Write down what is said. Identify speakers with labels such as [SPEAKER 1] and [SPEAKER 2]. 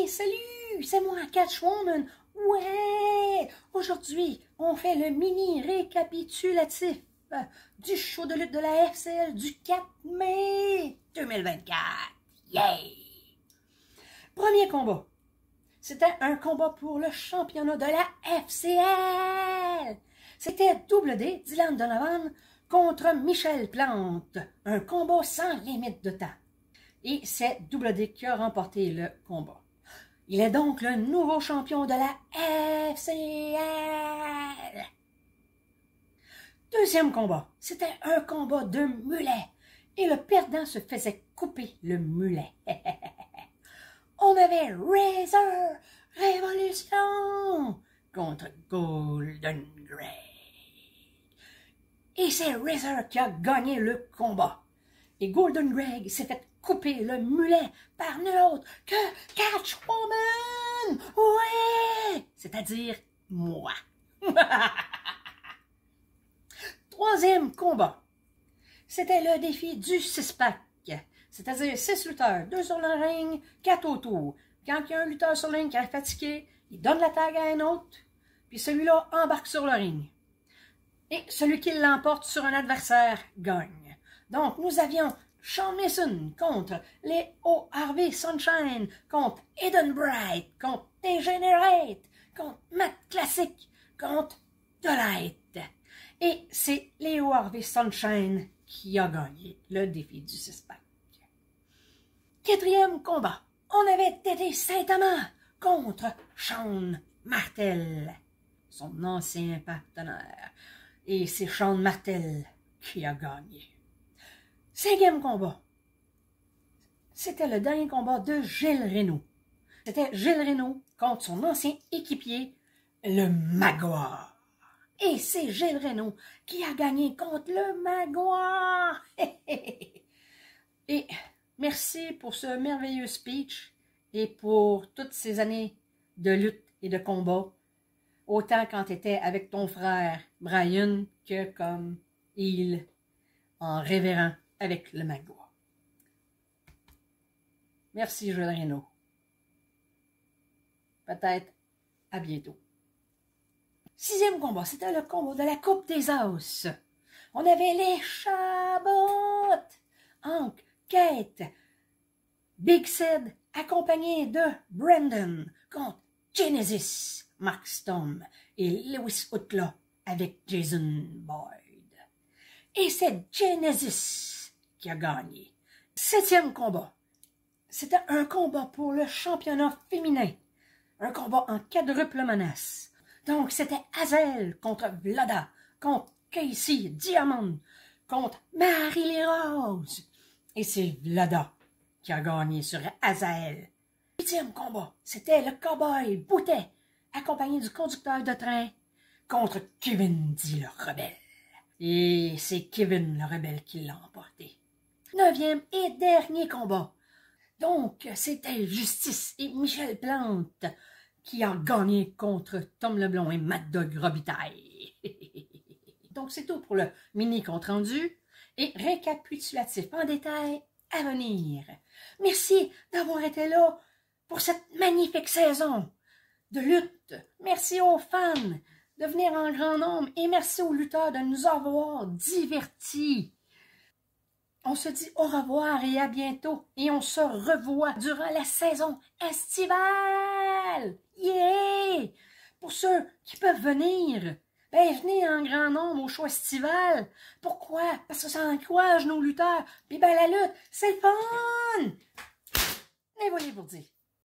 [SPEAKER 1] Hey, salut! C'est moi, Catchwoman! Ouais! Aujourd'hui, on fait le mini récapitulatif du show de lutte de la FCL du 4 mai 2024. Yay! Premier combat. C'était un combat pour le championnat de la FCL. C'était Double D, Dylan Donovan, contre Michel Plante. Un combat sans limite de temps. Et c'est Double D qui a remporté le combat. Il est donc le nouveau champion de la FCL. Deuxième combat. C'était un combat de mulets. Et le perdant se faisait couper le mulet. On avait Razor Révolution contre Golden Greg. Et c'est Razor qui a gagné le combat. Et Golden Greg s'est fait couper le mulet par nul autre que Catchwoman! Ouais! C'est-à-dire moi. Troisième combat. C'était le défi du 6-pack. C'est-à-dire 6 lutteurs, 2 sur le ring, 4 autour. Quand il y a un lutteur sur le ring qui est fatigué, il donne la tag à un autre, puis celui-là embarque sur le ring. Et celui qui l'emporte sur un adversaire gagne. Donc, nous avions Sean Mason contre les O.Harvey Sunshine, contre Eden Bright, contre Degenerate, contre Matt Classic, contre Delight. Et c'est les O.Harvey Sunshine qui a gagné le défi du 6-pack. Quatrième combat, on avait Teddy Saint-Amand contre Sean Martel, son ancien partenaire. Et c'est Sean Martel qui a gagné. Cinquième combat, c'était le dernier combat de Gilles Reynaud. C'était Gilles Reynaud contre son ancien équipier, le Magoire. Et c'est Gilles Reynaud qui a gagné contre le Magoire. Et merci pour ce merveilleux speech et pour toutes ces années de lutte et de combat, autant quand tu étais avec ton frère Brian que comme il en révérend avec le Magoire. Merci Gilles Reynaud. Peut-être à bientôt. Sixième combat, c'était le combat de la Coupe des Os. On avait les Chabot, Hank, Kate, Big Sid, accompagné de Brandon, contre Genesis, Mark Storm et Lewis Outlaw avec Jason Boyd. Et c'est Genesis qui a gagné. Septième combat. C'était un combat pour le championnat féminin. Un combat en quadruple menace. Donc, c'était Hazel contre Vlada, contre Casey Diamond, contre Marie-Lee Rose. Et c'est Vlada qui a gagné sur Hazel. Huitième combat, c'était le cowboy Boutet, accompagné du conducteur de train, contre Kevin dit le rebelle. Et c'est Kevin le rebelle qui l'a emporté. Neuvième et dernier combat. Donc, c'était Justice et Michel Plante qui a gagné contre Tom Leblond et Mad Dog Robitaille. Donc, c'est tout pour le mini compte-rendu et récapitulatif en détail à venir. Merci d'avoir été là pour cette magnifique saison de lutte. Merci aux fans de venir en grand nombre et merci aux lutteurs de nous avoir divertis. On se dit au revoir et à bientôt et on se revoit durant la saison estivale. Yeah! Pour ceux qui peuvent venir, ben venez en grand nombre au show estival. Pourquoi? Parce que ça encourage nos lutteurs. Puis ben la lutte, c'est le fun! Et voilà pour dire.